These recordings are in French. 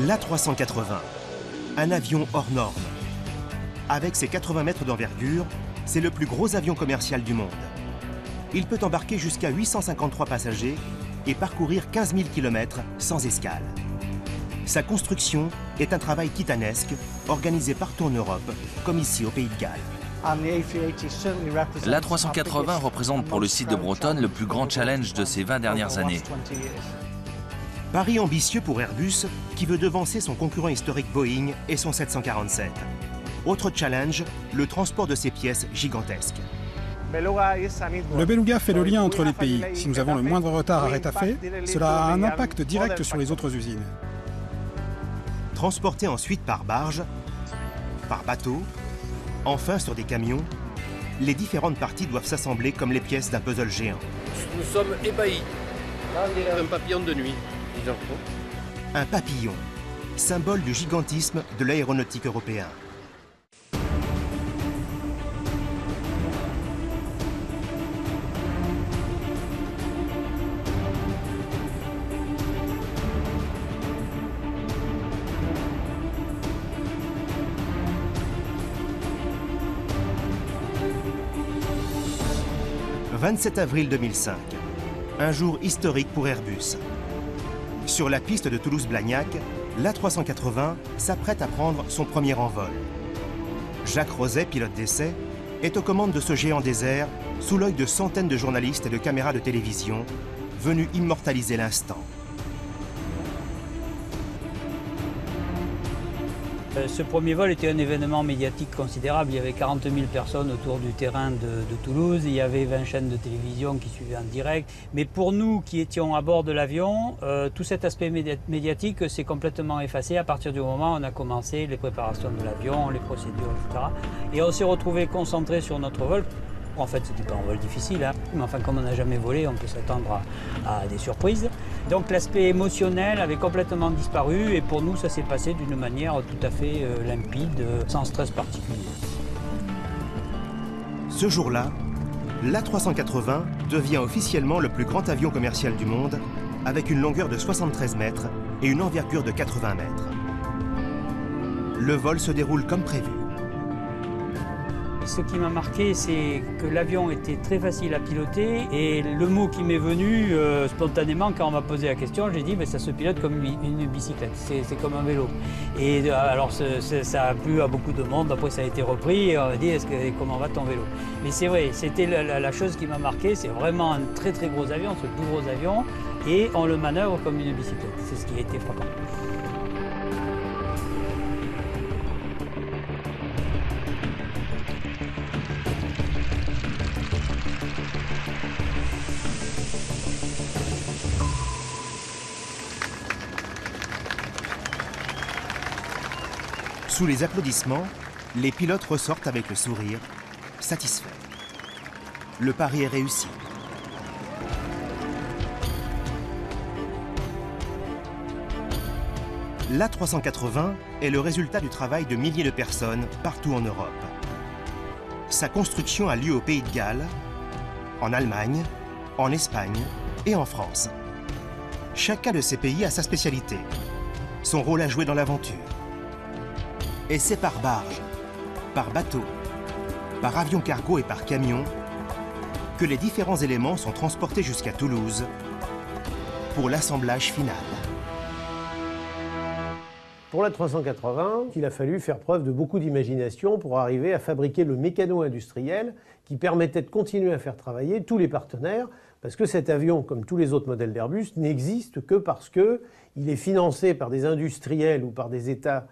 L'A380, un avion hors norme. Avec ses 80 mètres d'envergure, c'est le plus gros avion commercial du monde. Il peut embarquer jusqu'à 853 passagers et parcourir 15 000 km sans escale. Sa construction est un travail titanesque, organisé partout en Europe, comme ici au Pays de Galles. L'A380 représente pour le site de Broughton le plus grand challenge de ces 20 dernières années. Pari ambitieux pour Airbus, qui veut devancer son concurrent historique Boeing et son 747. Autre challenge, le transport de ces pièces gigantesques. Le beluga fait le lien entre les pays. Si nous avons le moindre retard à Retafe, cela a un impact direct sur les autres usines. Transportés ensuite par barge, par bateau, enfin sur des camions, les différentes parties doivent s'assembler comme les pièces d'un puzzle géant. Nous sommes ébahis. Un papillon de nuit. Un papillon, symbole du gigantisme de l'aéronautique européen. « 27 avril 2005, un jour historique pour Airbus. Sur la piste de Toulouse-Blagnac, l'A380 s'apprête à prendre son premier envol. Jacques Roset, pilote d'essai, est aux commandes de ce géant désert, sous l'œil de centaines de journalistes et de caméras de télévision, venus immortaliser l'instant. Ce premier vol était un événement médiatique considérable. Il y avait 40 000 personnes autour du terrain de Toulouse. Il y avait 20 chaînes de télévision qui suivaient en direct. Mais pour nous qui étions à bord de l'avion, tout cet aspect médiatique s'est complètement effacé à partir du moment où on a commencé les préparations de l'avion, les procédures, etc. Et on s'est retrouvé concentré sur notre vol. En fait, c'était pas un vol difficile, hein. Mais enfin, comme on n'a jamais volé, on peut s'attendre à des surprises. Donc l'aspect émotionnel avait complètement disparu et pour nous, ça s'est passé d'une manière tout à fait limpide, sans stress particulier. Ce jour-là, l'A380 devient officiellement le plus grand avion commercial du monde, avec une longueur de 73 mètres et une envergure de 80 mètres. Le vol se déroule comme prévu. Ce qui m'a marqué, c'est que l'avion était très facile à piloter et le mot qui m'est venu spontanément quand on m'a posé la question, j'ai dit ça se pilote comme une bicyclette, c'est comme un vélo. Et alors ça a plu à beaucoup de monde, après ça a été repris et on m'a dit comment va ton vélo. Mais c'est vrai, c'était la chose qui m'a marqué, c'est vraiment un très très gros avion, c'est le plus gros avion et on le manœuvre comme une bicyclette, c'est ce qui a été frappant. Sous les applaudissements, les pilotes ressortent avec le sourire, satisfaits. Le pari est réussi. L'A380 est le résultat du travail de milliers de personnes partout en Europe. Sa construction a lieu au Pays de Galles, en Allemagne, en Espagne et en France. Chacun de ces pays a sa spécialité, son rôle à jouer dans l'aventure. Et c'est par barge, par bateau, par avion cargo et par camion que les différents éléments sont transportés jusqu'à Toulouse pour l'assemblage final. Pour l'A380, il a fallu faire preuve de beaucoup d'imagination pour arriver à fabriquer le mécano industriel qui permettait de continuer à faire travailler tous les partenaires, parce que cet avion, comme tous les autres modèles d'Airbus, n'existe que parce qu'il est financé par des industriels ou par des États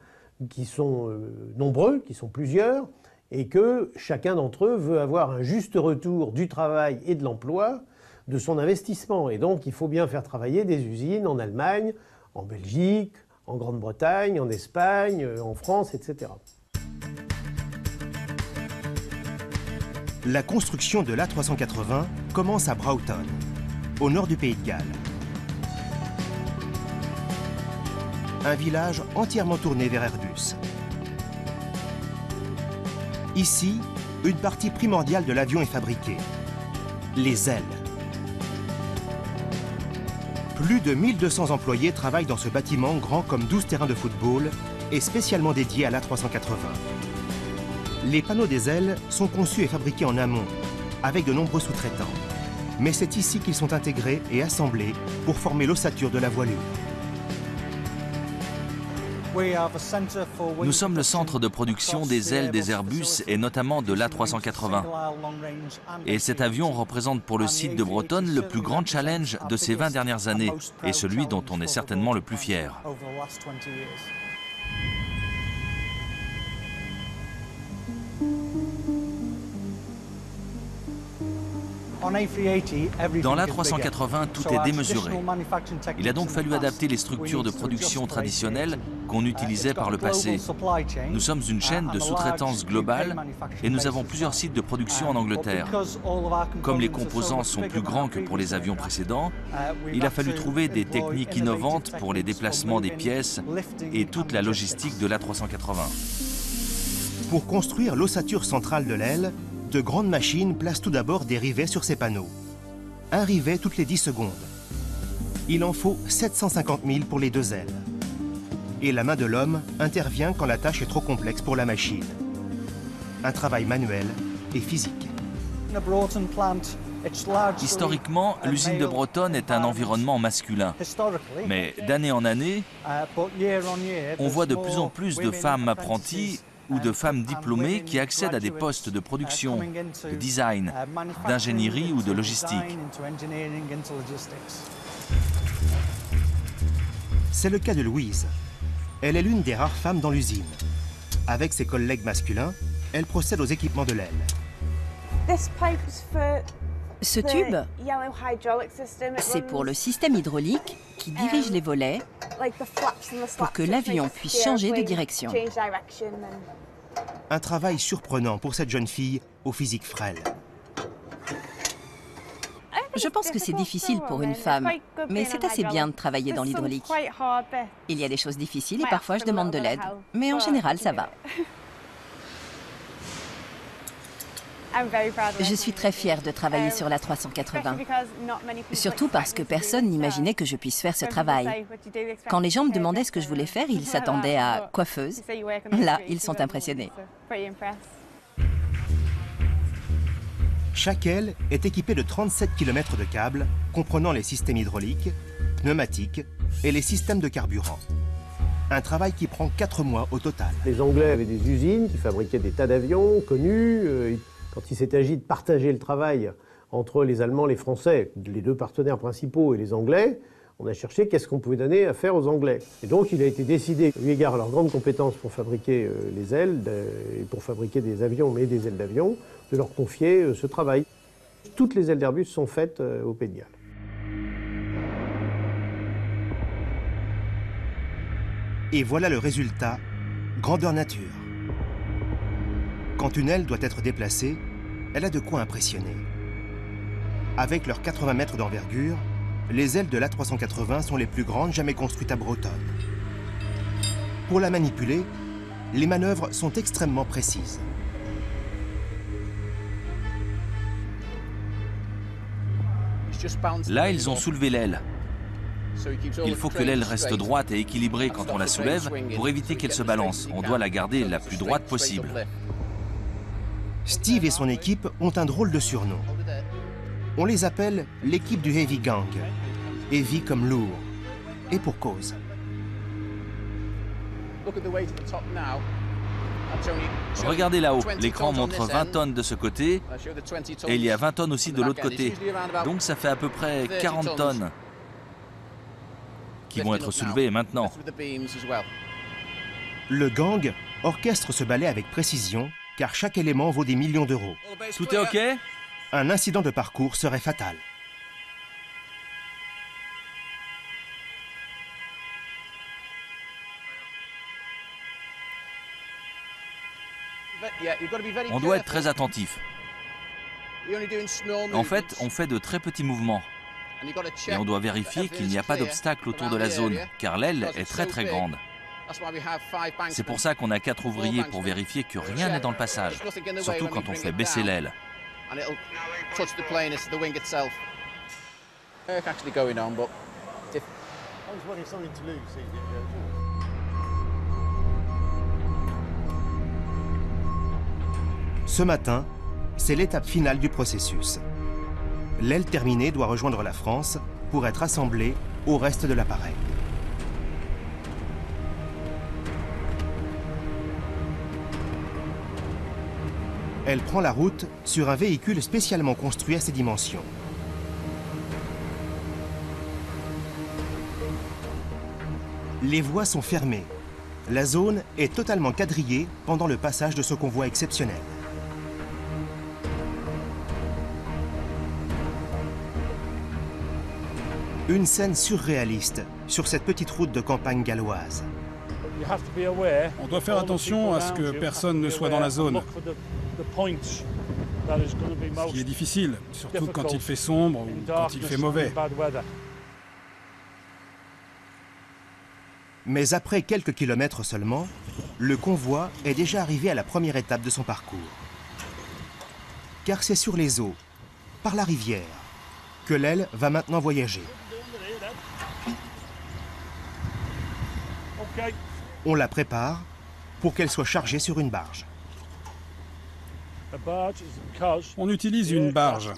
qui sont nombreux, qui sont plusieurs, et que chacun d'entre eux veut avoir un juste retour du travail et de l'emploi de son investissement. Et donc il faut bien faire travailler des usines en Allemagne, en Belgique, en Grande-Bretagne, en Espagne, en France, etc. La construction de l'A380 commence à Broughton, au nord du Pays de Galles. Un village entièrement tourné vers Airbus. Ici, une partie primordiale de l'avion est fabriquée, les ailes. Plus de 1200 employés travaillent dans ce bâtiment grand comme 12 terrains de football et spécialement dédié à l'A380. Les panneaux des ailes sont conçus et fabriqués en amont, avec de nombreux sous-traitants. Mais c'est ici qu'ils sont intégrés et assemblés pour former l'ossature de la voilure. Nous sommes le centre de production des ailes des Airbus et notamment de l'A380. Et cet avion représente pour le site de Broughton le plus grand challenge de ces 20 dernières années et celui dont on est certainement le plus fier. Dans l'A380, tout est démesuré. Il a donc fallu adapter les structures de production traditionnelles qu'on utilisait par le passé. Nous sommes une chaîne de sous-traitance globale et nous avons plusieurs sites de production en Angleterre. Comme les composants sont plus grands que pour les avions précédents, il a fallu trouver des techniques innovantes pour les déplacements des pièces et toute la logistique de l'A380. Pour construire l'ossature centrale de l'aile, de grandes machines placent tout d'abord des rivets sur ces panneaux. Un rivet toutes les 10 secondes. Il en faut 750 000 pour les deux ailes. Et la main de l'homme intervient quand la tâche est trop complexe pour la machine. Un travail manuel et physique. Historiquement, l'usine de Broughton est un environnement masculin. Mais d'année en année, on voit de plus en plus de femmes apprenties ou de femmes diplômées qui accèdent à des postes de production, de design, d'ingénierie ou de logistique. C'est le cas de Louise. Elle est l'une des rares femmes dans l'usine. Avec ses collègues masculins, elle procède aux équipements de l'aile. Ce tube, c'est pour le système hydraulique qui dirige les volets pour que l'avion puisse changer de direction. Un travail surprenant pour cette jeune fille au physique frêle. Je pense que c'est difficile pour une femme, mais c'est assez bien de travailler dans l'hydraulique. Il y a des choses difficiles et parfois je demande de l'aide, mais en général ça va. Je suis très fière de travailler sur l'A380, surtout parce que personne n'imaginait que je puisse faire ce travail. Quand les gens me demandaient ce que je voulais faire, ils s'attendaient à coiffeuse. Là, ils sont impressionnés. Chaque aile est équipée de 37 km de câbles, comprenant les systèmes hydrauliques, pneumatiques et les systèmes de carburant. Un travail qui prend 4 mois au total. Les Anglais avaient des usines qui fabriquaient des tas d'avions connus. Quand il s'est agi de partager le travail entre les Allemands, les Français, les deux partenaires principaux, et les Anglais, on a cherché qu'est-ce qu'on pouvait donner à faire aux Anglais. Et donc il a été décidé, eu égard à leurs grandes compétences pour fabriquer les ailes, et pour fabriquer des avions, mais des ailes d'avion, de leur confier ce travail. Toutes les ailes d'Airbus sont faites au Pays de Galles. Et voilà le résultat, grandeur nature. Quand une aile doit être déplacée, elle a de quoi impressionner. Avec leurs 80 mètres d'envergure, les ailes de l'A380 sont les plus grandes jamais construites à Broughton. Pour la manipuler, les manœuvres sont extrêmement précises. Là, ils ont soulevé l'aile. Il faut que l'aile reste droite et équilibrée quand on la soulève pour éviter qu'elle se balance. On doit la garder la plus droite possible. Steve et son équipe ont un drôle de surnom. On les appelle l'équipe du Heavy Gang. Heavy comme lourd. Et pour cause. Regardez là-haut, l'écran montre 20 tonnes de ce côté et il y a 20 tonnes aussi de l'autre côté. Donc ça fait à peu près 40 tonnes qui vont être soulevées maintenant. Le gang orchestre ce balai avec précision car chaque élément vaut des millions d'euros. Tout est OK? Un incident de parcours serait fatal. On doit être très attentif. En fait, on fait de très petits mouvements. Et on doit vérifier qu'il n'y a pas d'obstacle autour de la zone, car l'aile est très très grande. C'est pour ça qu'on a 4 ouvriers pour vérifier que rien n'est dans le passage, surtout quand on fait baisser l'aile. Ce matin, c'est l'étape finale du processus. L'aile terminée doit rejoindre la France pour être assemblée au reste de l'appareil. Elle prend la route sur un véhicule spécialement construit à ces dimensions. Les voies sont fermées. La zone est totalement quadrillée pendant le passage de ce convoi exceptionnel. Une scène surréaliste sur cette petite route de campagne galloise. On doit faire attention à ce que personne ne soit dans la zone. Ce qui est difficile, surtout quand il fait sombre ou quand il fait mauvais. Mais après quelques kilomètres seulement, le convoi est déjà arrivé à la première étape de son parcours. Car c'est sur les eaux, par la rivière, que l'aile va maintenant voyager. On la prépare pour qu'elle soit chargée sur une barge. On utilise une barge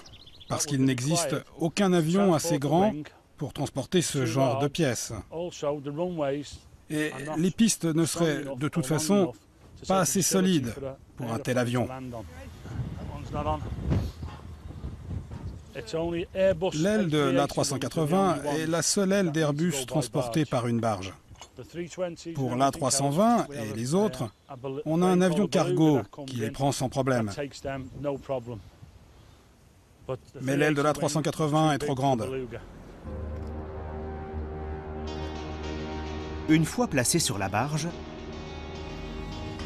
parce qu'il n'existe aucun avion assez grand pour transporter ce genre de pièces. Et les pistes ne seraient de toute façon pas assez solides pour un tel avion. L'aile de l'A380 est la seule aile d'Airbus transportée par une barge. Pour l'A320 et les autres, on a un avion cargo qui les prend sans problème. Mais l'aile de l'A380 est trop grande. Une fois placée sur la barge,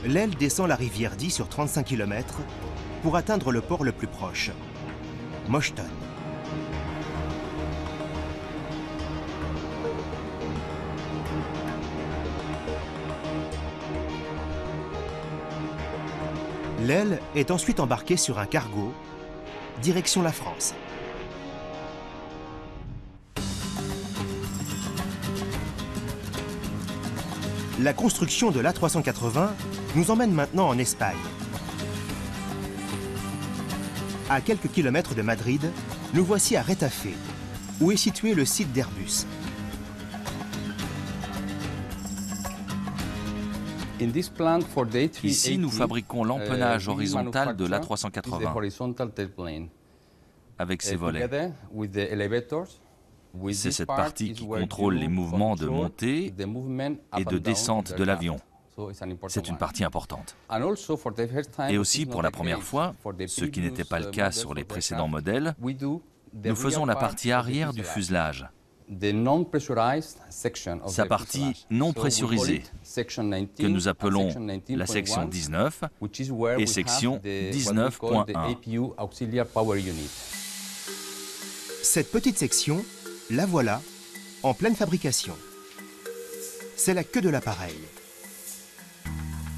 l'aile descend la rivière Dee sur 35 km pour atteindre le port le plus proche, Moshton. L'aile est ensuite embarquée sur un cargo, direction la France. La construction de l'A380 nous emmène maintenant en Espagne. À quelques kilomètres de Madrid, nous voici à Retafe, où est situé le site d'Airbus. Ici, nous fabriquons l'empennage horizontal de l'A380 avec ses volets. C'est cette partie qui contrôle les mouvements de montée et de descente de l'avion. C'est une partie importante. Et aussi, pour la première fois, ce qui n'était pas le cas sur les précédents modèles, nous faisons la partie arrière du fuselage. Sa partie non pressurisée, que nous appelons la section 19 et section 19.1. Cette petite section, la voilà, en pleine fabrication. C'est la queue de l'appareil.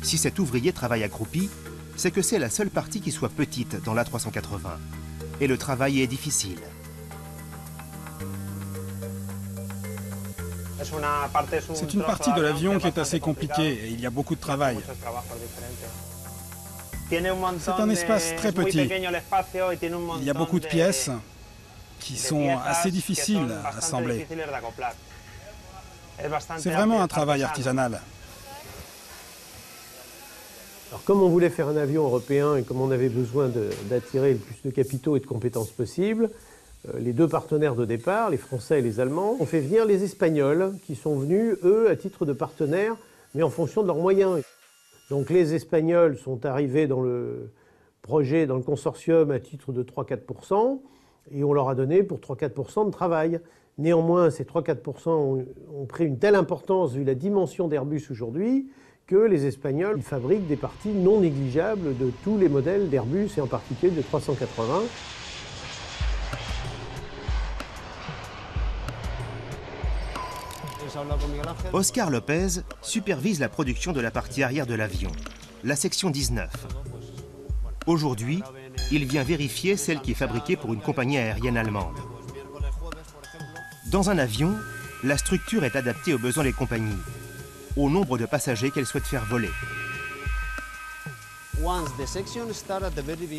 Si cet ouvrier travaille accroupi, c'est que c'est la seule partie qui soit petite dans l'A380. Et le travail est difficile. C'est une partie de l'avion qui est assez compliquée et il y a beaucoup de travail. C'est un espace très petit. Il y a beaucoup de pièces qui sont assez difficiles à assembler. C'est vraiment un travail artisanal. Alors, comme on voulait faire un avion européen et comme on avait besoin d'attirer le plus de capitaux et de compétences possibles, les deux partenaires de départ, les Français et les Allemands, ont fait venir les Espagnols qui sont venus, eux, à titre de partenaires, mais en fonction de leurs moyens. Donc les Espagnols sont arrivés dans le projet, dans le consortium, à titre de 3-4%, et on leur a donné pour 3-4% de travail. Néanmoins, ces 3-4% ont pris une telle importance, vu la dimension d'Airbus aujourd'hui, que les Espagnols fabriquent des parties non négligeables de tous les modèles d'Airbus, et en particulier de 380. Oscar Lopez supervise la production de la partie arrière de l'avion, la section 19. Aujourd'hui, il vient vérifier celle qui est fabriquée pour une compagnie aérienne allemande. Dans un avion, la structure est adaptée aux besoins des compagnies, au nombre de passagers qu'elles souhaitent faire voler.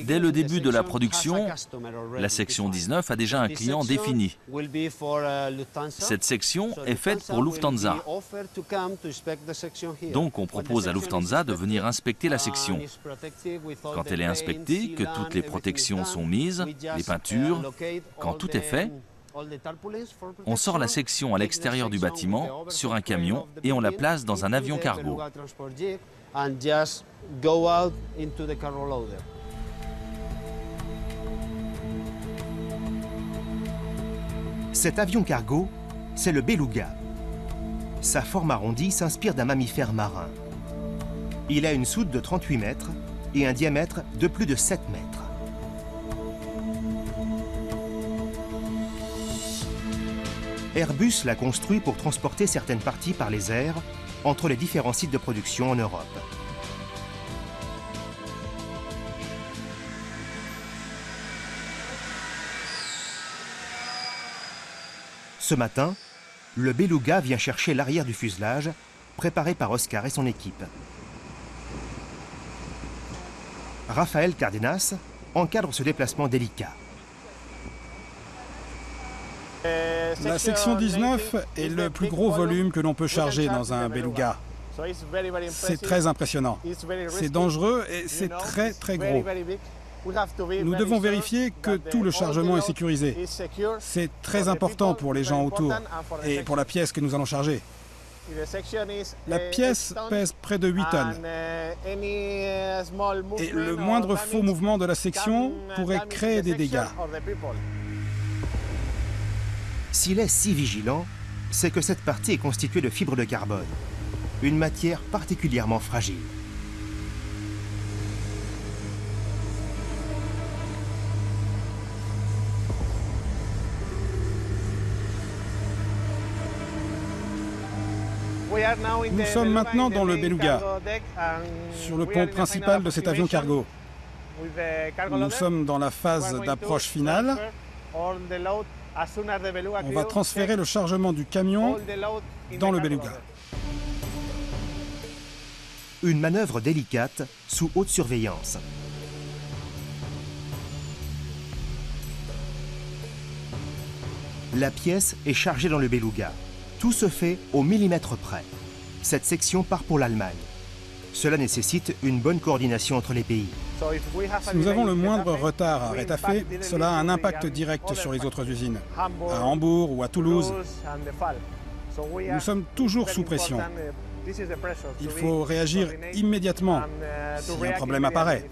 Dès le début de la production, la section 19 a déjà un client défini. Cette section est faite pour Lufthansa. Donc on propose à Lufthansa de venir inspecter la section. Quand elle est inspectée, que toutes les protections sont mises, les peintures, quand tout est fait, on sort la section à l'extérieur du bâtiment, sur un camion, et on la place dans un avion cargo. Cet avion cargo, c'est le beluga. Sa forme arrondie s'inspire d'un mammifère marin. Il a une soute de 38 mètres et un diamètre de plus de 7 mètres. Airbus l'a construit pour transporter certaines parties par les airs entre les différents sites de production en Europe. Ce matin, le beluga vient chercher l'arrière du fuselage, préparé par Oscar et son équipe. Rafael Cardenas encadre ce déplacement délicat. La section 19 est le plus gros volume que l'on peut charger dans un beluga. C'est très impressionnant. C'est dangereux et c'est très gros. Nous devons vérifier que tout le chargement est sécurisé. C'est très important pour les gens autour et pour la pièce que nous allons charger. La pièce pèse près de 8 tonnes. Et le moindre faux mouvement de la section pourrait créer des dégâts. S'il est si vigilant, c'est que cette partie est constituée de fibres de carbone, une matière particulièrement fragile. Nous sommes maintenant dans le beluga, sur le pont principal de cet avion cargo. Nous sommes dans la phase d'approche finale. On va transférer le chargement du camion dans le beluga. Une manœuvre délicate sous haute surveillance. La pièce est chargée dans le beluga. Tout se fait au millimètre près. Cette section part pour l'Allemagne. Cela nécessite une bonne coordination entre les pays. Si nous avons le moindre retard à rétaffer, cela a un impact direct sur les autres usines, à Hambourg ou à Toulouse. Nous sommes toujours sous pression. Il faut réagir immédiatement si un problème apparaît.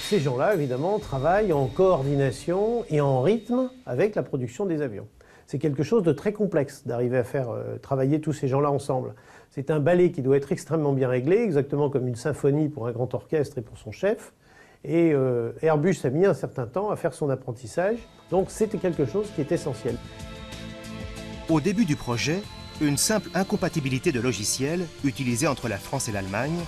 Ces gens-là, évidemment, travaillent en coordination et en rythme avec la production des avions. C'est quelque chose de très complexe d'arriver à faire travailler tous ces gens-là ensemble. C'est un ballet qui doit être extrêmement bien réglé, exactement comme une symphonie pour un grand orchestre et pour son chef. Et Airbus a mis un certain temps à faire son apprentissage, donc c'était quelque chose qui est essentiel. Au début du projet, une simple incompatibilité de logiciels utilisés entre la France et l'Allemagne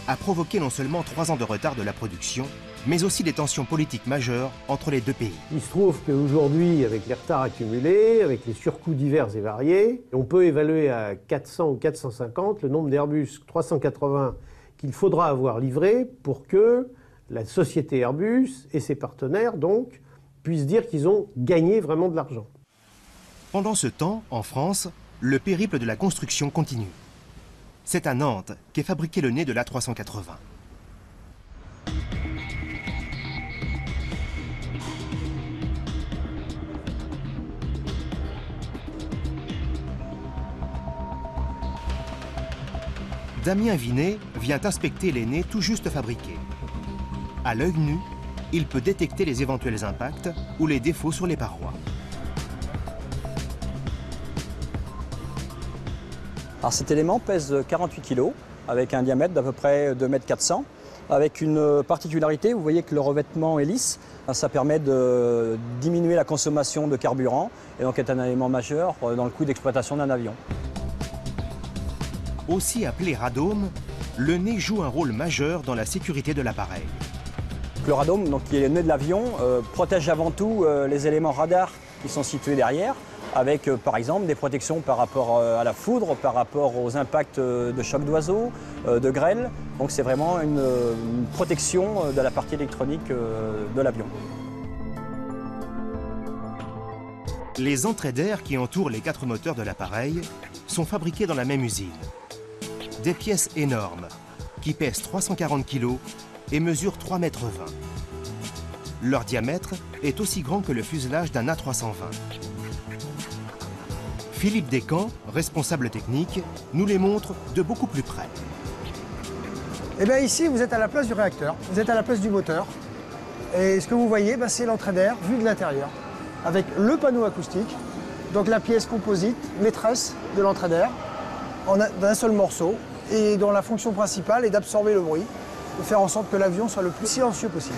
a provoqué non seulement 3 ans de retard de la production, mais aussi des tensions politiques majeures entre les deux pays. Il se trouve qu'aujourd'hui, avec les retards accumulés, avec les surcoûts divers et variés, on peut évaluer à 400 ou 450 le nombre d'Airbus 380 qu'il faudra avoir livrés pour que la société Airbus et ses partenaires, donc, puissent dire qu'ils ont gagné vraiment de l'argent. Pendant ce temps, en France, le périple de la construction continue. C'est à Nantes qu'est fabriqué le nez de l'A380. Damien Vinet vient inspecter les nez tout juste fabriqués. À l'œil nu, il peut détecter les éventuels impacts ou les défauts sur les parois. Alors cet élément pèse 48 kg avec un diamètre d'à peu près 2,4 m, avec une particularité, vous voyez que le revêtement est lisse. Ça permet de diminuer la consommation de carburant et donc est un élément majeur dans le coût d'exploitation d'un avion. Aussi appelé radome, le nez joue un rôle majeur dans la sécurité de l'appareil. Le radome, donc, qui est le nez de l'avion, protège avant tout les éléments radars qui sont situés derrière, avec par exemple des protections par rapport à la foudre, par rapport aux impacts de chocs d'oiseaux, de grêle. Donc c'est vraiment une protection de la partie électronique de l'avion. Les entrées d'air qui entourent les 4 moteurs de l'appareil sont fabriquées dans la même usine. Des pièces énormes qui pèsent 340 kg et mesurent 3,20 m. Leur diamètre est aussi grand que le fuselage d'un A320. Philippe Descamps, responsable technique, nous les montre de beaucoup plus près. Eh bien ici, vous êtes à la place du réacteur, vous êtes à la place du moteur. Et ce que vous voyez, c'est l'entrée d'air vue de l'intérieur, avec le panneau acoustique, donc la pièce composite, maîtresse de l'entrée d'air, d'un seul morceau, et dont la fonction principale est d'absorber le bruit, de faire en sorte que l'avion soit le plus silencieux possible.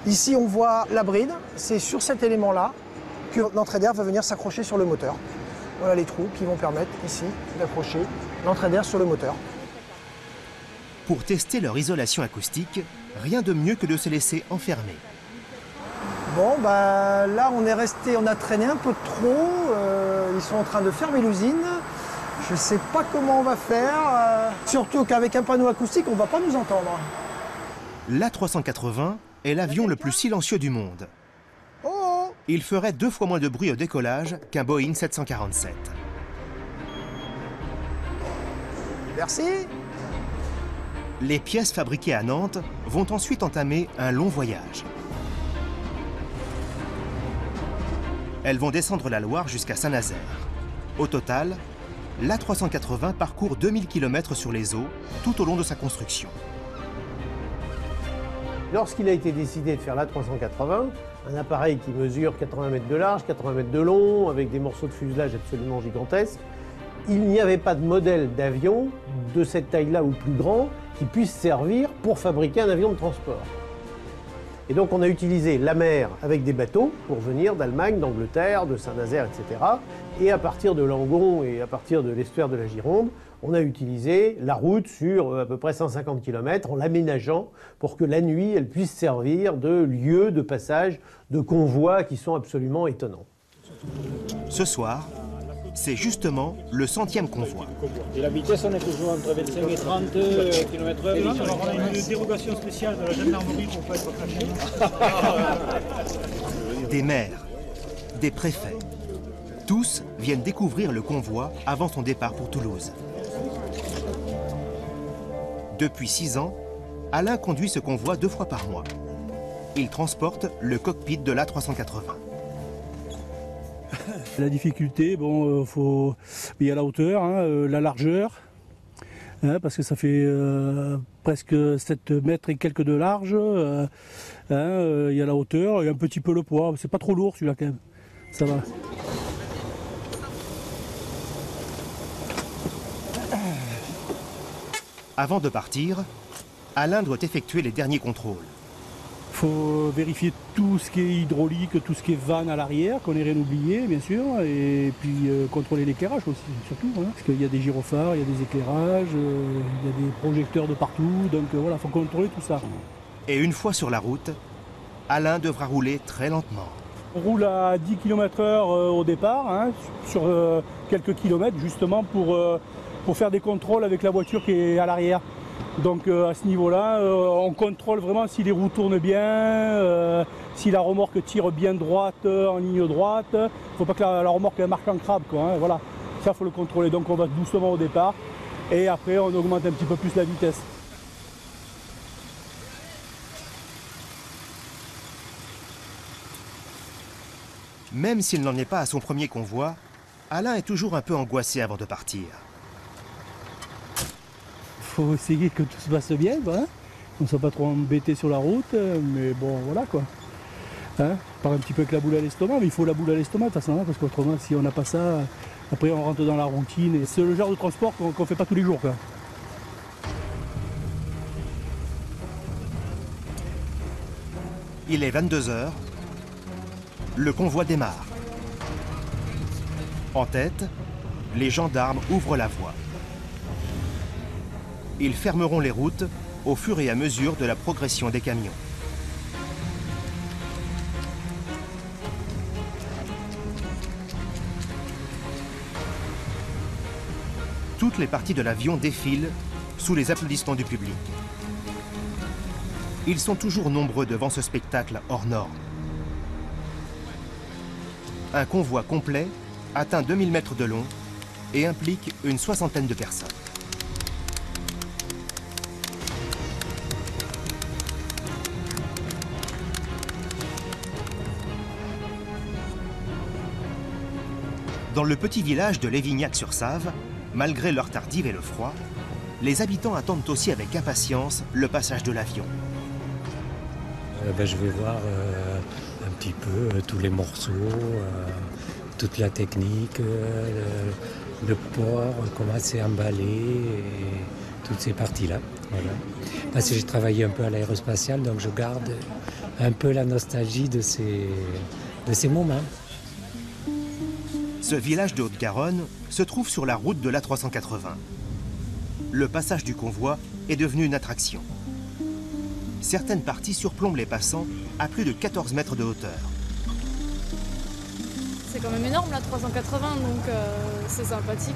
Ici, on voit la bride, c'est sur cet élément-là que l'entrée d'air va venir s'accrocher sur le moteur. Voilà les trous qui vont permettre ici d'accrocher l'entrée d'air sur le moteur. Pour tester leur isolation acoustique, rien de mieux que de se laisser enfermer. Bon, là on est resté, on a traîné un peu trop, ils sont en train de fermer l'usine. Je ne sais pas comment on va faire, surtout qu'avec un panneau acoustique, on ne va pas nous entendre. L'A380 est l'avion le plus silencieux du monde. Oh! Il ferait 2 fois moins de bruit au décollage qu'un Boeing 747. Merci. Les pièces fabriquées à Nantes vont ensuite entamer un long voyage. Elles vont descendre la Loire jusqu'à Saint-Nazaire. Au total, l'A380 parcourt 2000 km sur les eaux tout au long de sa construction. Lorsqu'il a été décidé de faire l'A380, un appareil qui mesure 80 mètres de large, 80 mètres de long, avec des morceaux de fuselage absolument gigantesques, il n'y avait pas de modèle d'avion de cette taille-là ou plus grand qui puisse servir pour fabriquer un avion de transport. Et donc on a utilisé la mer avec des bateaux pour venir d'Allemagne, d'Angleterre, de Saint-Nazaire, etc. Et à partir de Langon et à partir de l'estuaire de la Gironde, on a utilisé la route sur à peu près 150 km en l'aménageant pour que la nuit, elle puisse servir de lieu de passage de convois qui sont absolument étonnants. Ce soir, c'est justement le 100e convoi. Et la vitesse, on est toujours entre 25 et 30 km/h. On a une dérogation spéciale de la gendarmerie pour ne pas être caché. Des maires, des préfets, tous viennent découvrir le convoi avant son départ pour Toulouse. Depuis 6 ans, Alain conduit ce convoi 2 fois par mois. Il transporte le cockpit de l'A380. La difficulté, il y a la hauteur, la largeur, parce que ça fait presque 7 mètres et quelques de large. Il y a la hauteur et un petit peu le poids. C'est pas trop lourd celui-là quand même, ça va. Avant de partir, Alain doit effectuer les derniers contrôles. Il faut vérifier tout ce qui est hydraulique, tout ce qui est vanne à l'arrière, qu'on n'ait rien oublié bien sûr, et puis contrôler l'éclairage aussi, surtout, parce qu'il y a des gyrophares, il y a des éclairages, il y a des projecteurs de partout, donc voilà, il faut contrôler tout ça. Et une fois sur la route, Alain devra rouler très lentement. On roule à 10 km/h au départ, sur quelques kilomètres, justement pour faire des contrôles avec la voiture qui est à l'arrière. Donc à ce niveau-là, on contrôle vraiment si les roues tournent bien, si la remorque tire bien droite, en ligne droite. Il ne faut pas que la remorque marque en crabe, quoi, voilà. Ça, il faut le contrôler. Donc on va doucement au départ et après on augmente un petit peu plus la vitesse. Même s'il n'en est pas à son premier convoi, Alain est toujours un peu angoissé avant de partir. Il faut essayer que tout se passe bien, qu'on ne soit pas trop embêté sur la route, mais bon, voilà quoi. On part un petit peu avec la boule à l'estomac, mais il faut la boule à l'estomac de toute façon, parce qu'autrement, si on n'a pas ça, après on rentre dans la routine, et c'est le genre de transport qu'on ne fait pas tous les jours, quoi. Il est 22 h, le convoi démarre. En tête, les gendarmes ouvrent la voie. Ils fermeront les routes au fur et à mesure de la progression des camions. Toutes les parties de l'avion défilent sous les applaudissements du public. Ils sont toujours nombreux devant ce spectacle hors norme. Un convoi complet atteint 2000 mètres de long et implique une soixantaine de personnes. Dans le petit village de Lévignac-sur-Save, malgré l'heure tardive et le froid, les habitants attendent aussi avec impatience le passage de l'avion. Je vais voir un petit peu tous les morceaux, toute la technique, le port, comment c'est emballé, et toutes ces parties-là. Voilà. Parce que j'ai travaillé un peu à l'aérospatiale, donc je garde un peu la nostalgie de ces moments. Ce village de Haute-Garonne se trouve sur la route de l'A380. Le passage du convoi est devenu une attraction. Certaines parties surplombent les passants à plus de 14 mètres de hauteur. C'est quand même énorme, la 380, donc c'est sympathique.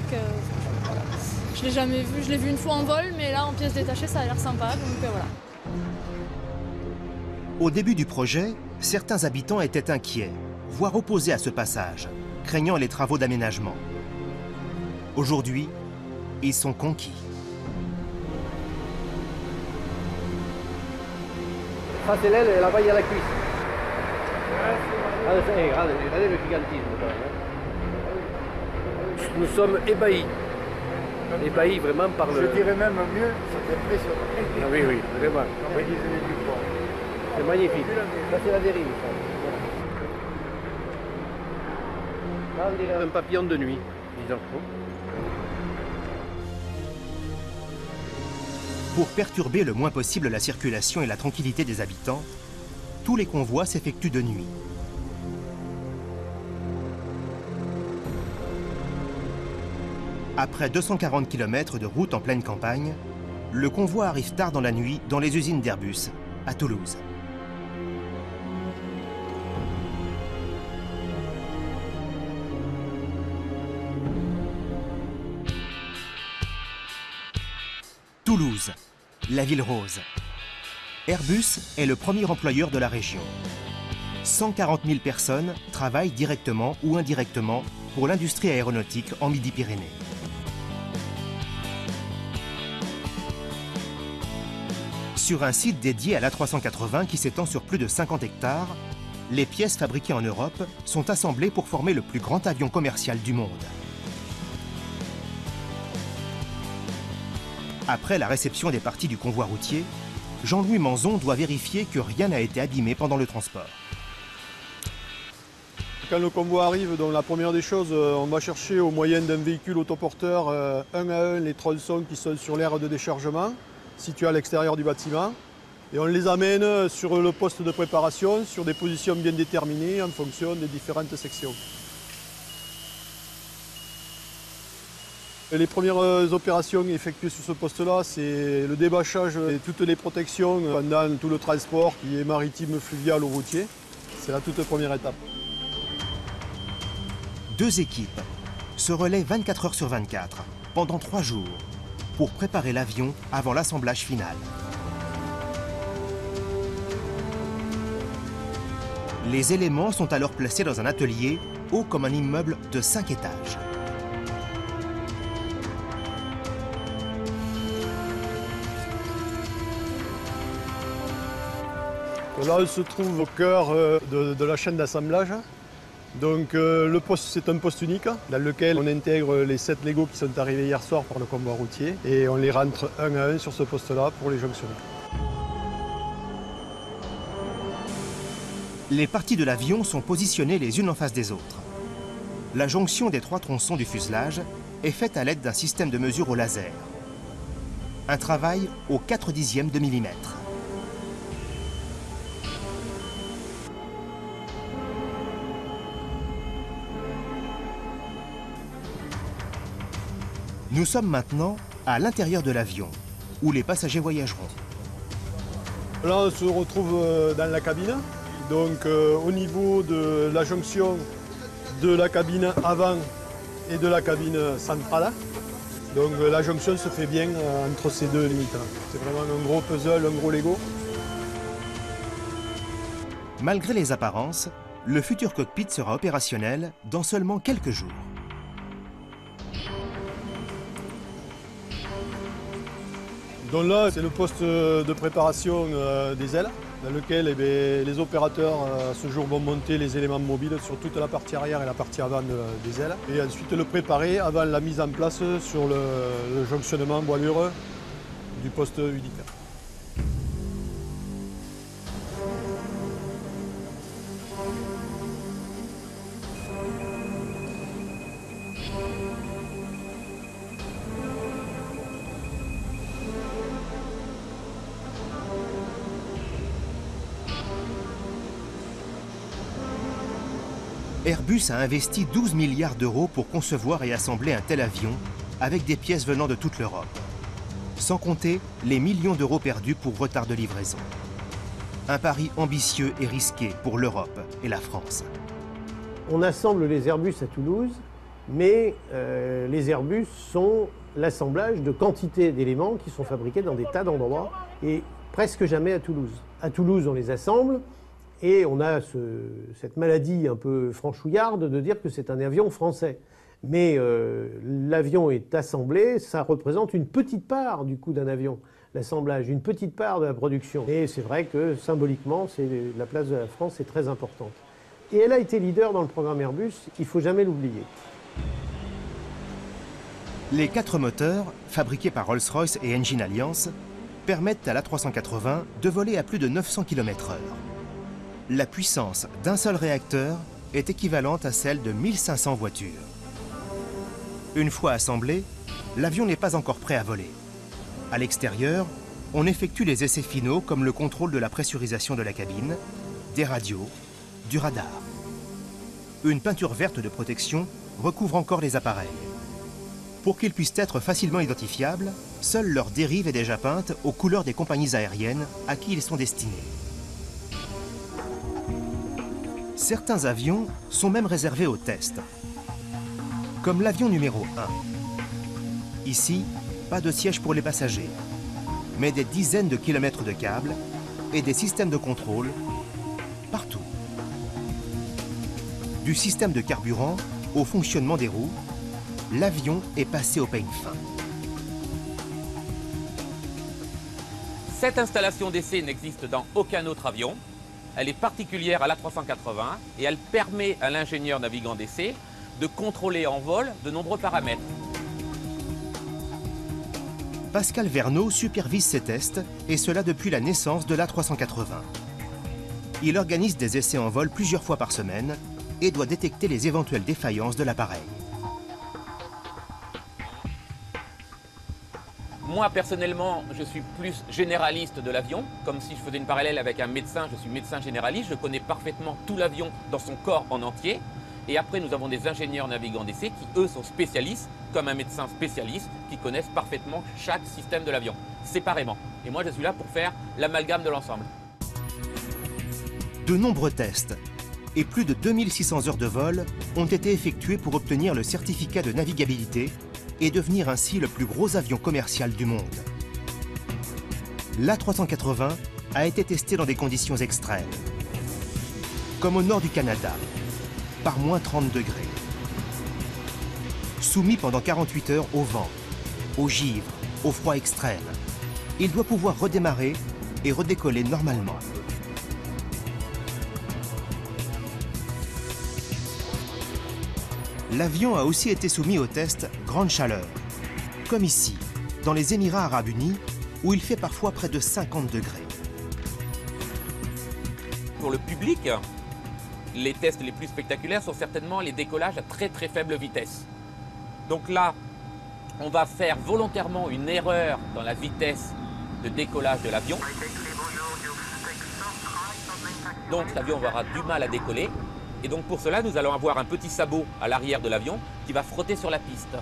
Je l'ai jamais vu, je l'ai vu une fois en vol, mais là en pièces détachées ça a l'air sympa, donc voilà. Au début du projet, certains habitants étaient inquiets, voire opposés à ce passage, craignant les travaux d'aménagement. Aujourd'hui, ils sont conquis. Ça c'est l'aile et là-bas il y a la cuisse. Regardez le gigantisme. Nous sommes ébahis. Ébahis vraiment par le... Je dirais même mieux, c'est impressionnant. Ah oui, oui, vraiment. Oui. C'est magnifique. Là c'est la dérive. Là on dirait un papillon de nuit, disons. Pour perturber le moins possible la circulation et la tranquillité des habitants, tous les convois s'effectuent de nuit. Après 240 km de route en pleine campagne, le convoi arrive tard dans la nuit dans les usines d'Airbus, à Toulouse. Toulouse, la ville rose. Airbus est le premier employeur de la région. 140 000 personnes travaillent directement ou indirectement pour l'industrie aéronautique en Midi-Pyrénées. Sur un site dédié à l'A380 qui s'étend sur plus de 50 hectares, les pièces fabriquées en Europe sont assemblées pour former le plus grand avion commercial du monde. Après la réception des parties du convoi routier, Jean-Louis Manzon doit vérifier que rien n'a été abîmé pendant le transport. Quand le convoi arrive, donc la première des choses, on va chercher au moyen d'un véhicule autoporteur un à un les tronçons qui sont sur l'aire de déchargement, situés à l'extérieur du bâtiment. Et on les amène sur le poste de préparation, sur des positions bien déterminées en fonction des différentes sections. Les premières opérations effectuées sur ce poste-là, c'est le débâchage et toutes les protections pendant tout le transport qui est maritime, fluvial ou routier. C'est la toute première étape. Deux équipes se relaient 24 heures sur 24, pendant 3 jours, pour préparer l'avion avant l'assemblage final. Les éléments sont alors placés dans un atelier haut comme un immeuble de 5 étages. Là, on se trouve au cœur de la chaîne d'assemblage. Donc le poste, c'est un poste unique dans lequel on intègre les 7 Lego qui sont arrivés hier soir par le convoi routier et on les rentre un à un sur ce poste-là pour les jonctionner. Les parties de l'avion sont positionnées les unes en face des autres. La jonction des 3 tronçons du fuselage est faite à l'aide d'un système de mesure au laser. Un travail au 4/10 de millimètre. Nous sommes maintenant à l'intérieur de l'avion, où les passagers voyageront. Là, on se retrouve dans la cabine. Donc au niveau de la jonction de la cabine avant et de la cabine centrale. Donc la jonction se fait bien entre ces deux limites. C'est vraiment un gros puzzle, un gros Lego. Malgré les apparences, le futur cockpit sera opérationnel dans seulement quelques jours. Donc là, c'est le poste de préparation des ailes, dans lequel les opérateurs ce jour vont monter les éléments mobiles sur toute la partie arrière et la partie avant des ailes. Et ensuite le préparer avant la mise en place sur le jonctionnement voilure du poste unique. Airbus a investi 12 milliards d'euros pour concevoir et assembler un tel avion avec des pièces venant de toute l'Europe. Sans compter les millions d'euros perdus pour retard de livraison. Un pari ambitieux et risqué pour l'Europe et la France. On assemble les Airbus à Toulouse, mais les Airbus sont l'assemblage de quantités d'éléments qui sont fabriqués dans des tas d'endroits et presque jamais à Toulouse. À Toulouse, on les assemble. Et on a cette maladie un peu franchouillarde de dire que c'est un avion français. Mais l'avion est assemblé, ça représente une petite part du coût d'un avion, l'assemblage, une petite part de la production. Et c'est vrai que symboliquement, la place de la France est très importante. Et elle a été leader dans le programme Airbus, il ne faut jamais l'oublier. Les 4 moteurs, fabriqués par Rolls-Royce et Engine Alliance, permettent à l'A380 de voler à plus de 900 km/h. La puissance d'un seul réacteur est équivalente à celle de 1500 voitures. Une fois assemblé, l'avion n'est pas encore prêt à voler. À l'extérieur, on effectue les essais finaux comme le contrôle de la pressurisation de la cabine, des radios, du radar. Une peinture verte de protection recouvre encore les appareils. Pour qu'ils puissent être facilement identifiables, seule leur dérive est déjà peinte aux couleurs des compagnies aériennes à qui ils sont destinés. Certains avions sont même réservés aux tests, comme l'avion numéro 1. Ici, pas de siège pour les passagers, mais des dizaines de kilomètres de câbles et des systèmes de contrôle partout. Du système de carburant au fonctionnement des roues, l'avion est passé au peigne fin. Cette installation d'essai n'existe dans aucun autre avion. Elle est particulière à l'A380 et elle permet à l'ingénieur navigant d'essai de contrôler en vol de nombreux paramètres. Pascal Verneau supervise ces tests, et cela depuis la naissance de l'A380. Il organise des essais en vol plusieurs fois par semaine et doit détecter les éventuelles défaillances de l'appareil. Moi, personnellement, je suis plus généraliste de l'avion, comme si je faisais une parallèle avec un médecin. Je suis médecin généraliste, je connais parfaitement tout l'avion dans son corps en entier. Et après, nous avons des ingénieurs navigants d'essai qui, eux, sont spécialistes, comme un médecin spécialiste, qui connaissent parfaitement chaque système de l'avion, séparément. Et moi, je suis là pour faire l'amalgame de l'ensemble. De nombreux tests et plus de 2600 heures de vol ont été effectués pour obtenir le certificat de navigabilité et devenir ainsi le plus gros avion commercial du monde. L'A380 a été testé dans des conditions extrêmes, comme au nord du Canada, par moins 30 degrés. Soumis pendant 48 heures au vent, au givre, au froid extrême, il doit pouvoir redémarrer et redécoller normalement. L'avion a aussi été soumis au test grande chaleur, comme ici, dans les Émirats arabes unis, où il fait parfois près de 50 degrés. Pour le public, les tests les plus spectaculaires sont certainement les décollages à très très faible vitesse. Donc là, on va faire volontairement une erreur dans la vitesse de décollage de l'avion. Donc l'avion aura du mal à décoller. Et donc pour cela, nous allons avoir un petit sabot à l'arrière de l'avion qui va frotter sur la piste.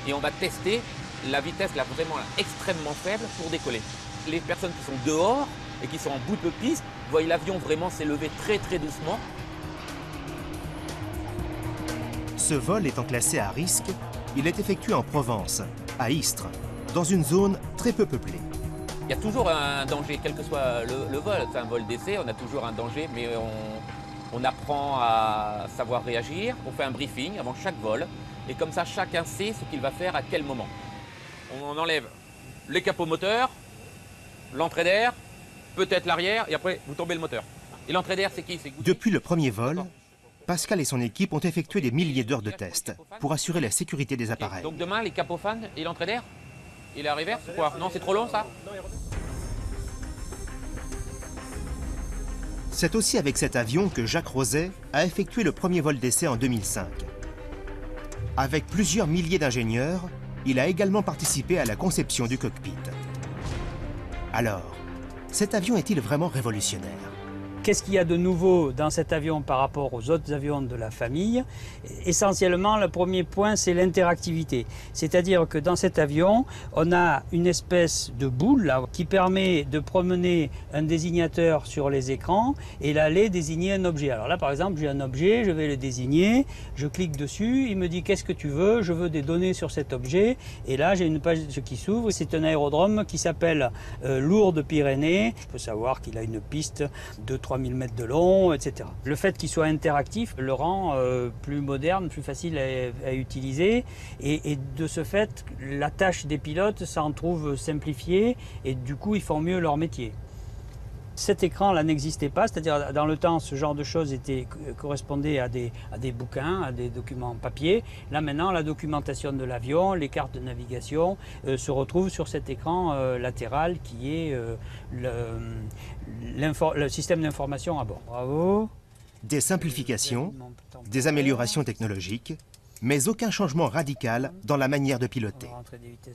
Et on va tester la vitesse là, vraiment extrêmement faible pour décoller. les personnes qui sont dehors et qui sont en bout de piste voient l'avion vraiment s'élever très très doucement. Ce vol étant classé à risque, il est effectué en Provence, à Istres, dans une zone très peu peuplée. Il y a toujours un danger, quel que soit le vol. C'est un vol d'essai, on a toujours un danger, mais on apprend à savoir réagir. On fait un briefing avant chaque vol, et comme ça, chacun sait ce qu'il va faire à quel moment. On enlève les capots moteurs, l'entrée d'air, peut-être l'arrière, et après, vous tombez le moteur. Et l'entrée d'air, c'est qui? Depuis le premier vol, Pascal et son équipe ont effectué des milliers d'heures de tests pour assurer la sécurité des appareils. Donc demain, les capots fans et l'entrée d'air? Et la reverse, c'est quoi? Non, c'est trop long, ça? C'est aussi avec cet avion que Jacques Roset a effectué le premier vol d'essai en 2005. Avec plusieurs milliers d'ingénieurs, il a également participé à la conception du cockpit. Alors, cet avion est-il vraiment révolutionnaire ? Qu'est-ce qu'il y a de nouveau dans cet avion par rapport aux autres avions de la famille? Essentiellement, le premier point, c'est l'interactivité. C'est-à-dire que dans cet avion, on a une espèce de boule là, qui permet de promener un désignateur sur les écrans et d'aller désigner un objet. Alors là, par exemple, j'ai un objet, je vais le désigner, je clique dessus, il me dit qu'est-ce que tu veux? Je veux des données sur cet objet. Et là, j'ai une page qui s'ouvre. C'est un aérodrome qui s'appelle Lourdes-Pyrénées. Je peux savoir qu'il a une piste de 3000 mètres de long, etc. Le fait qu'il soit interactif le rend plus moderne, plus facile à utiliser et de ce fait, la tâche des pilotes s'en trouve simplifiée et du coup, ils font mieux leur métier. Cet écran-là n'existait pas, c'est-à-dire dans le temps, ce genre de choses correspondait à des bouquins, à des documents papier. Là maintenant, la documentation de l'avion, les cartes de navigation se retrouvent sur cet écran latéral qui est le système d'information à bord. Bravo. Des simplifications, des améliorations technologiques, mais aucun changement radical dans la manière de piloter.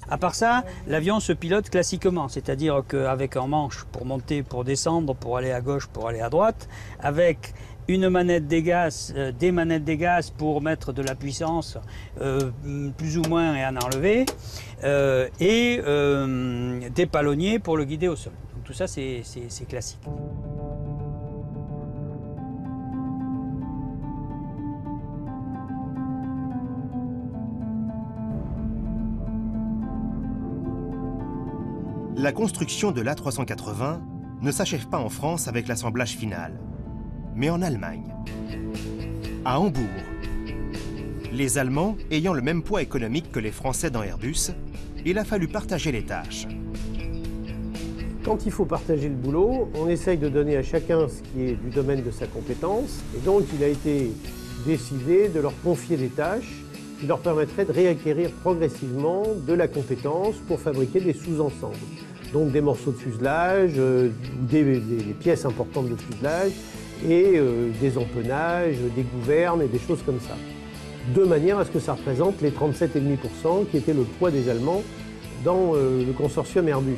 À part ça, l'avion se pilote classiquement, c'est-à-dire qu'avec un manche pour monter, pour descendre, pour aller à gauche, pour aller à droite, avec une manette des gaz, des manettes des gaz pour mettre de la puissance plus ou moins et en enlever, et des palonniers pour le guider au sol. Donc tout ça, c'est classique. La construction de l'A380 ne s'achève pas en France avec l'assemblage final, mais en Allemagne, à Hambourg. Les Allemands ayant le même poids économique que les Français dans Airbus, il a fallu partager les tâches. Quand il faut partager le boulot, on essaye de donner à chacun ce qui est du domaine de sa compétence, et donc il a été décidé de leur confier des tâches qui leur permettraient de réacquérir progressivement de la compétence pour fabriquer des sous-ensembles. Donc des morceaux de fuselage, des pièces importantes de fuselage et des empennages, des gouvernes et des choses comme ça. De manière à ce que ça représente les 37,5% qui étaient le poids des Allemands dans le consortium Airbus.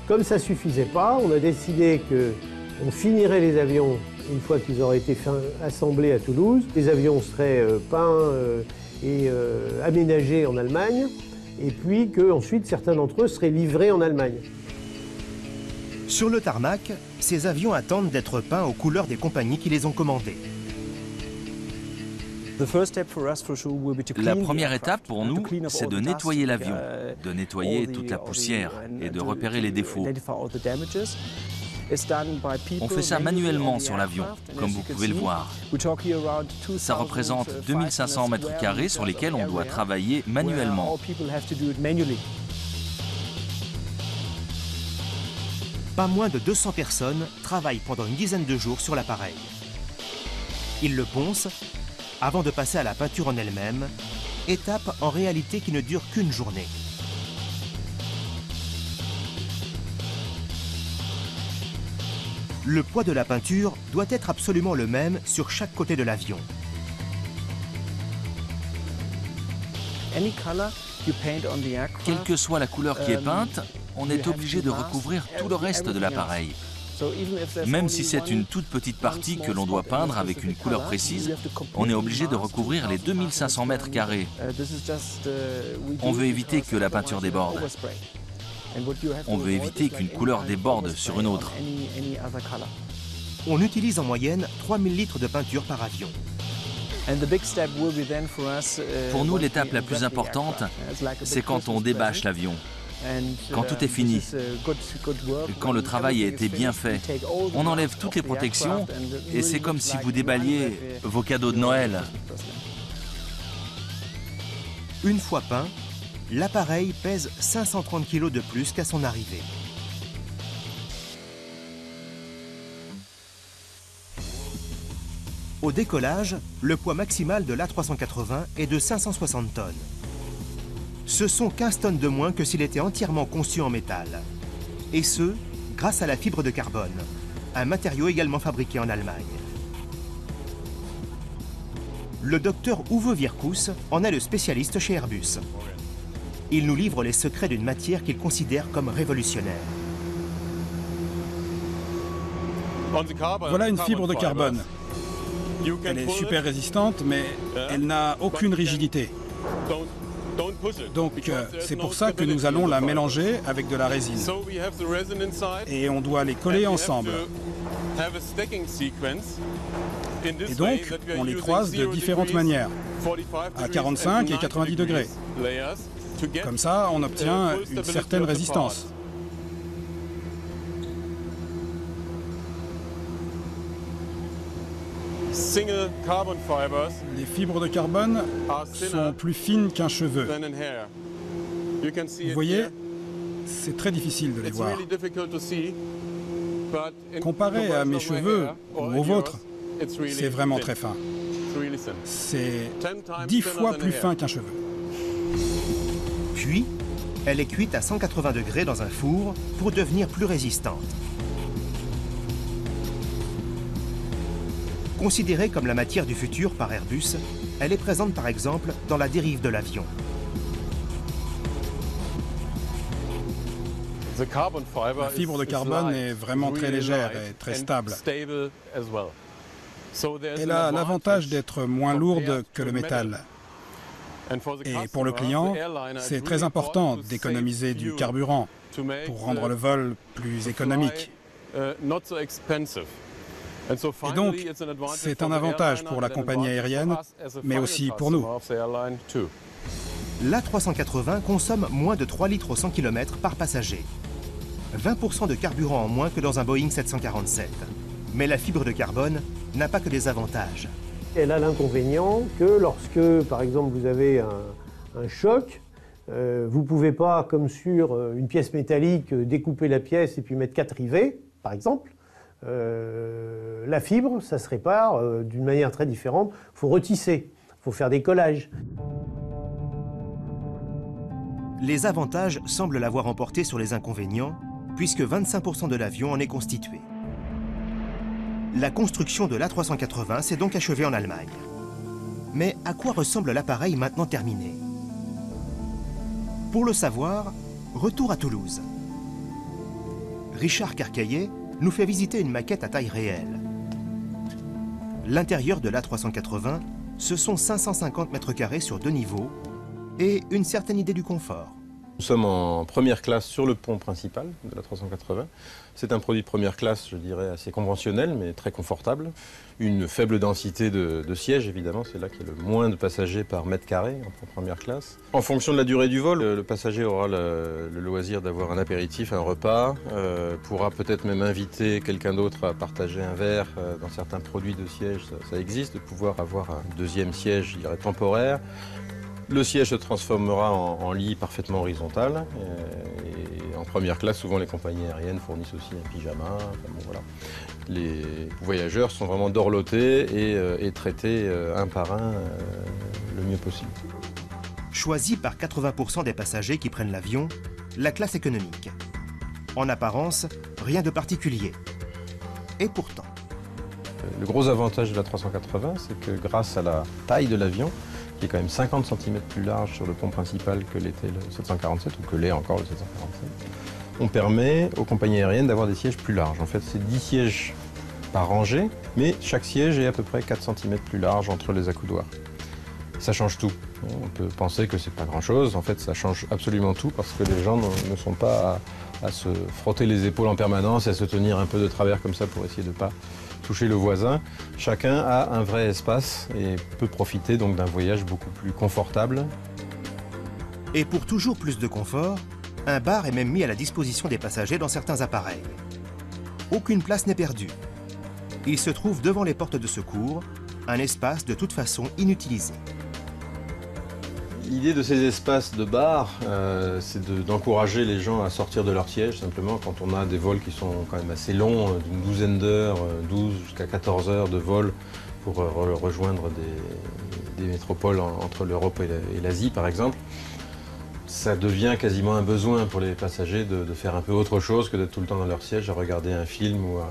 Comme ça ne suffisait pas, on a décidé qu'on finirait les avions une fois qu'ils auraient été assemblés à Toulouse. Les avions seraient peints et aménagés en Allemagne, et puis qu'ensuite certains d'entre eux seraient livrés en Allemagne. Sur le tarmac, ces avions attendent d'être peints aux couleurs des compagnies qui les ont commandés. La première étape pour nous, c'est de nettoyer l'avion, de nettoyer toute la poussière et de repérer les défauts. On fait ça manuellement sur l'avion, comme vous pouvez le voir. Ça représente 2500 mètres carrés sur lesquels on doit travailler manuellement. Pas moins de 200 personnes travaillent pendant une dizaine de jours sur l'appareil. Ils le poncent avant de passer à la peinture en elle-même, étape en réalité qui ne dure qu'une journée. Le poids de la peinture doit être absolument le même sur chaque côté de l'avion. Quelle que soit la couleur qui est peinte, on est obligé de recouvrir tout le reste de l'appareil. Même si c'est une toute petite partie que l'on doit peindre avec une couleur précise, on est obligé de recouvrir les 2500 mètres carrés. On veut éviter que la peinture déborde. On veut éviter qu'une couleur déborde sur une autre. On utilise en moyenne 3000 litres de peinture par avion. Pour nous, l'étape la plus importante, c'est quand on débâche l'avion. Quand tout est fini, quand le travail a été bien fait, on enlève toutes les protections et c'est comme si vous déballiez vos cadeaux de Noël. Une fois peint, l'appareil pèse 530 kg de plus qu'à son arrivée. Au décollage, le poids maximal de l'A380 est de 560 tonnes. Ce sont 15 tonnes de moins que s'il était entièrement conçu en métal. Et ce, grâce à la fibre de carbone, un matériau également fabriqué en Allemagne. Le docteur Uwe Virkus en est le spécialiste chez Airbus. Il nous livre les secrets d'une matière qu'il considère comme révolutionnaire. Voilà une fibre de carbone. Elle est super résistante, mais elle n'a aucune rigidité. Donc c'est pour ça que nous allons la mélanger avec de la résine. Et on doit les coller ensemble. Et donc, on les croise de différentes manières, à 45 et 90 degrés. Comme ça, on obtient une certaine résistance. Les fibres de carbone sont plus fines qu'un cheveu. Vous voyez, c'est très difficile de les voir. Comparé à mes cheveux ou aux vôtres, c'est vraiment très fin. C'est 10 fois plus fin qu'un cheveu. Puis, elle est cuite à 180 degrés dans un four pour devenir plus résistante. Considérée comme la matière du futur par Airbus, elle est présente par exemple dans la dérive de l'avion. La fibre de carbone est vraiment très légère et très stable. Elle a l'avantage d'être moins lourde que le métal. Et pour le client, c'est très important d'économiser du carburant pour rendre le vol plus économique. Et donc, c'est un avantage pour la compagnie aérienne, mais aussi pour nous. L'A380 consomme moins de 3 litres au 100 km par passager. 20% de carburant en moins que dans un Boeing 747. Mais la fibre de carbone n'a pas que des avantages. Elle a l'inconvénient que lorsque, par exemple, vous avez un choc, vous ne pouvez pas, comme sur une pièce métallique, découper la pièce et puis mettre 4 rivets, par exemple. La fibre, ça se répare d'une manière très différente. Il faut retisser, il faut faire des collages. Les avantages semblent l'avoir emporté sur les inconvénients, puisque 25% de l'avion en est constitué. La construction de l'A380 s'est donc achevée en Allemagne. Mais à quoi ressemble l'appareil maintenant terminé? Pour le savoir, retour à Toulouse. Richard Carcaillet nous fait visiter une maquette à taille réelle. L'intérieur de l'A380, ce sont 550 mètres carrés sur 2 niveaux et une certaine idée du confort. Nous sommes en première classe sur le pont principal de l'A380. C'est un produit de première classe, je dirais, assez conventionnel, mais très confortable. Une faible densité de sièges, évidemment, c'est là qu'il y a le moins de passagers par mètre carré en première classe. En fonction de la durée du vol, le passager aura le loisir d'avoir un apéritif, un repas, pourra peut-être même inviter quelqu'un d'autre à partager un verre. Dans certains produits de siège, ça existe, de pouvoir avoir un deuxième siège, je dirais, temporaire. Le siège se transformera en lit parfaitement horizontal. Et en première classe, souvent les compagnies aériennes fournissent aussi un pyjama. Enfin, bon, voilà. Les voyageurs sont vraiment dorlotés et traités un par un le mieux possible. Choisie par 80% des passagers qui prennent l'avion, la classe économique. En apparence, rien de particulier. Et pourtant. Le gros avantage de la 380, c'est que grâce à la taille de l'avion, qui est quand même 50 cm plus large sur le pont principal que l'était le 747, ou que l'est encore le 747, on permet aux compagnies aériennes d'avoir des sièges plus larges. En fait, c'est 10 sièges par rangée, mais chaque siège est à peu près 4 cm plus large entre les accoudoirs. Ça change tout. On peut penser que c'est pas grand-chose, en fait ça change absolument tout parce que les gens ne sont pas à se frotter les épaules en permanence et à se tenir un peu de travers comme ça pour essayer de ne pas toucher le voisin. Chacun a un vrai espace et peut profiter donc d'un voyage beaucoup plus confortable. Et pour toujours plus de confort, un bar est même mis à la disposition des passagers dans certains appareils. Aucune place n'est perdue. Il se trouve devant les portes de secours, un espace de toute façon inutilisé. L'idée de ces espaces de bar, c'est d'encourager les gens à sortir de leur siège, simplement quand on a des vols qui sont quand même assez longs, d'une douzaine d'heures, 12 jusqu'à 14 heures de vol pour rejoindre des métropoles entre l'Europe et l'Asie par exemple. Ça devient quasiment un besoin pour les passagers de faire un peu autre chose que d'être tout le temps dans leur siège à regarder un film ou à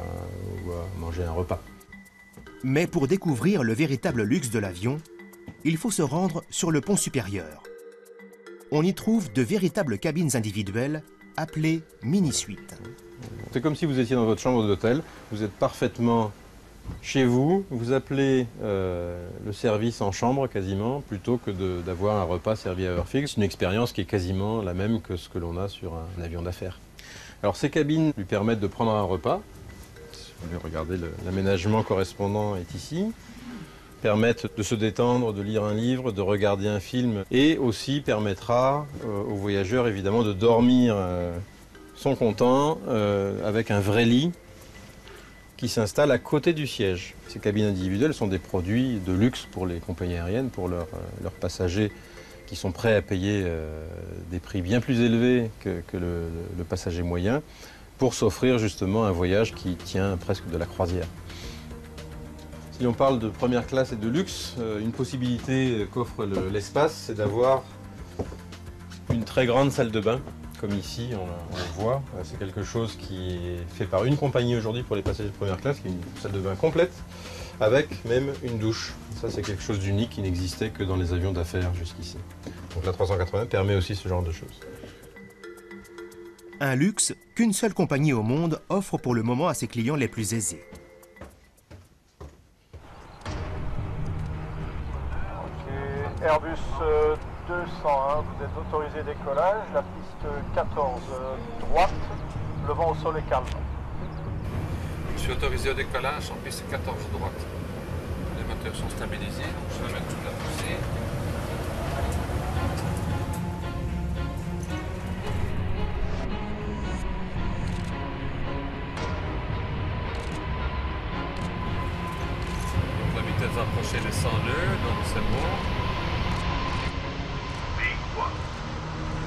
manger un repas. Mais pour découvrir le véritable luxe de l'avion, il faut se rendre sur le pont supérieur. On y trouve de véritables cabines individuelles appelées mini-suites. C'est comme si vous étiez dans votre chambre d'hôtel, vous êtes parfaitement chez vous, vous appelez le service en chambre quasiment, plutôt que d'avoir un repas servi à heure fixe. Une expérience qui est quasiment la même que ce que l'on a sur un avion d'affaires. Alors ces cabines lui permettent de prendre un repas. Si vous voulez regarder l'aménagement correspondant est ici. Permettent de se détendre, de lire un livre, de regarder un film et aussi permettra aux voyageurs évidemment de dormir son content avec un vrai lit qui s'installe à côté du siège. Ces cabines individuelles sont des produits de luxe pour les compagnies aériennes, pour leurs passagers qui sont prêts à payer des prix bien plus élevés que le passager moyen pour s'offrir justement un voyage qui tient presque de la croisière. Si on parle de première classe et de luxe, une possibilité qu'offre l'espace, c'est d'avoir une très grande salle de bain, comme ici on le voit. C'est quelque chose qui est fait par une compagnie aujourd'hui pour les passagers de première classe, qui est une salle de bain complète, avec même une douche. Ça c'est quelque chose d'unique qui n'existait que dans les avions d'affaires jusqu'ici. Donc la 380 permet aussi ce genre de choses. Un luxe qu'une seule compagnie au monde offre pour le moment à ses clients les plus aisés. Airbus 201, vous êtes autorisé décollage, la piste 14 droite, le vent au sol est calme. Je suis autorisé au décollage en piste 14 droite. Les moteurs sont stabilisés, donc je vais mettre toute la poussée. Donc la vitesse va approcher les 100 nœuds, donc c'est bon.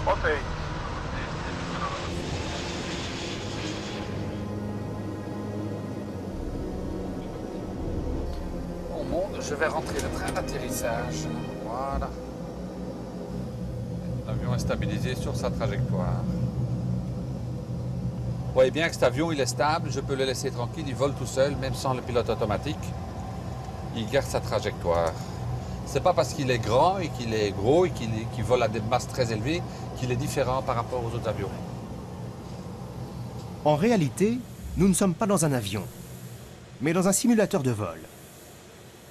Rotate. On monte, je vais rentrer le train d'atterrissage. Voilà. L'avion est stabilisé sur sa trajectoire. Vous voyez bien que cet avion, il est stable, je peux le laisser tranquille, il vole tout seul, même sans le pilote automatique. Il garde sa trajectoire. C'est pas parce qu'il est grand et qu'il est gros et qu'il vole à des masses très élevées qu'il est différent par rapport aux autres avions. En réalité, nous ne sommes pas dans un avion, mais dans un simulateur de vol.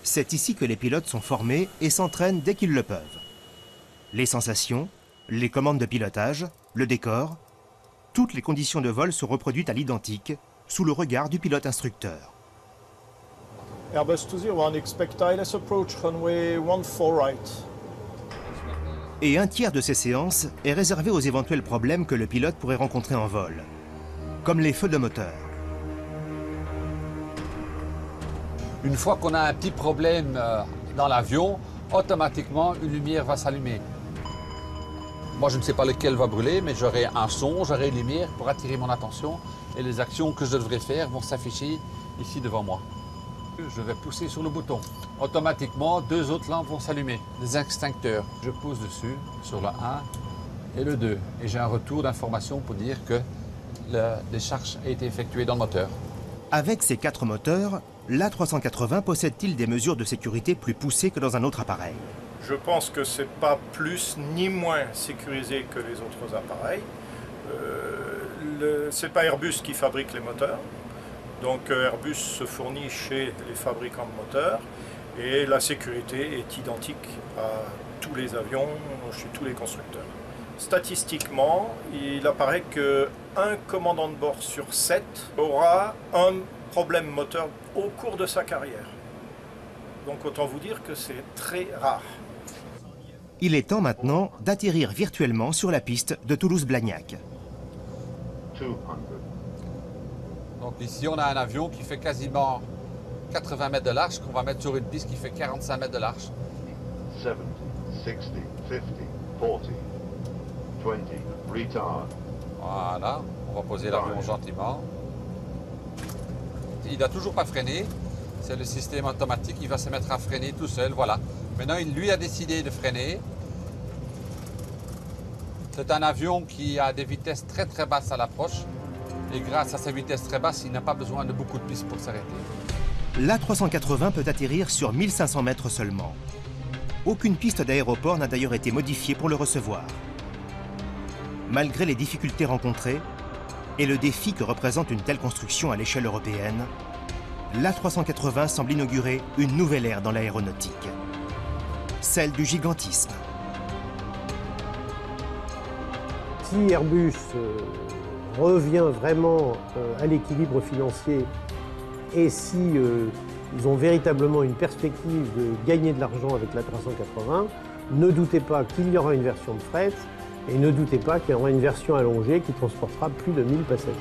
C'est ici que les pilotes sont formés et s'entraînent dès qu'ils le peuvent. Les sensations, les commandes de pilotage, le décor, toutes les conditions de vol sont reproduites à l'identique, sous le regard du pilote instructeur. Airbus 201, expect ILS approach runway 14 right. Et un tiers de ces séances est réservé aux éventuels problèmes que le pilote pourrait rencontrer en vol, comme les feux de moteur. Une fois qu'on a un petit problème dans l'avion, automatiquement une lumière va s'allumer. Moi je ne sais pas lequel va brûler, mais j'aurai un son, j'aurai une lumière pour attirer mon attention et les actions que je devrais faire vont s'afficher ici devant moi. Je vais pousser sur le bouton. Automatiquement, deux autres lampes vont s'allumer, les extincteurs. Je pousse dessus, sur le 1 et le 2. Et j'ai un retour d'information pour dire que la décharge a été effectuée dans le moteur. Avec ces 4 moteurs, l'A380 possède-t-il des mesures de sécurité plus poussées que dans un autre appareil? Je pense que c'est pas plus ni moins sécurisé que les autres appareils. C'est pas Airbus qui fabrique les moteurs. Donc Airbus se fournit chez les fabricants de moteurs Et la sécurité est identique à tous les avions, chez tous les constructeurs. Statistiquement, il apparaît qu'un commandant de bord sur 7 aura un problème moteur au cours de sa carrière. Donc autant vous dire que c'est très rare. Il est temps maintenant d'atterrir virtuellement sur la piste de Toulouse-Blagnac. Donc ici, on a un avion qui fait quasiment 80 mètres de large, qu'on va mettre sur une piste qui fait 45 mètres de large. 70, 60, 50, 40, 20, retard. Voilà, on va poser l'avion gentiment. Il n'a toujours pas freiné, c'est le système automatique, il va se mettre à freiner tout seul, voilà. Maintenant, lui a décidé de freiner. C'est un avion qui a des vitesses très très basses à l'approche. Et grâce à ces vitesses très basses, il n'a pas besoin de beaucoup de pistes pour s'arrêter. L'A380 peut atterrir sur 1500 mètres seulement. Aucune piste d'aéroport n'a d'ailleurs été modifiée pour le recevoir. Malgré les difficultés rencontrées et le défi que représente une telle construction à l'échelle européenne, l'A380 semble inaugurer une nouvelle ère dans l'aéronautique, celle du gigantisme. Si Airbus revient vraiment à l'équilibre financier et si ils ont véritablement une perspective de gagner de l'argent avec l'A380, ne doutez pas qu'il y aura une version de fret et ne doutez pas qu'il y aura une version allongée qui transportera plus de 1000 passagers.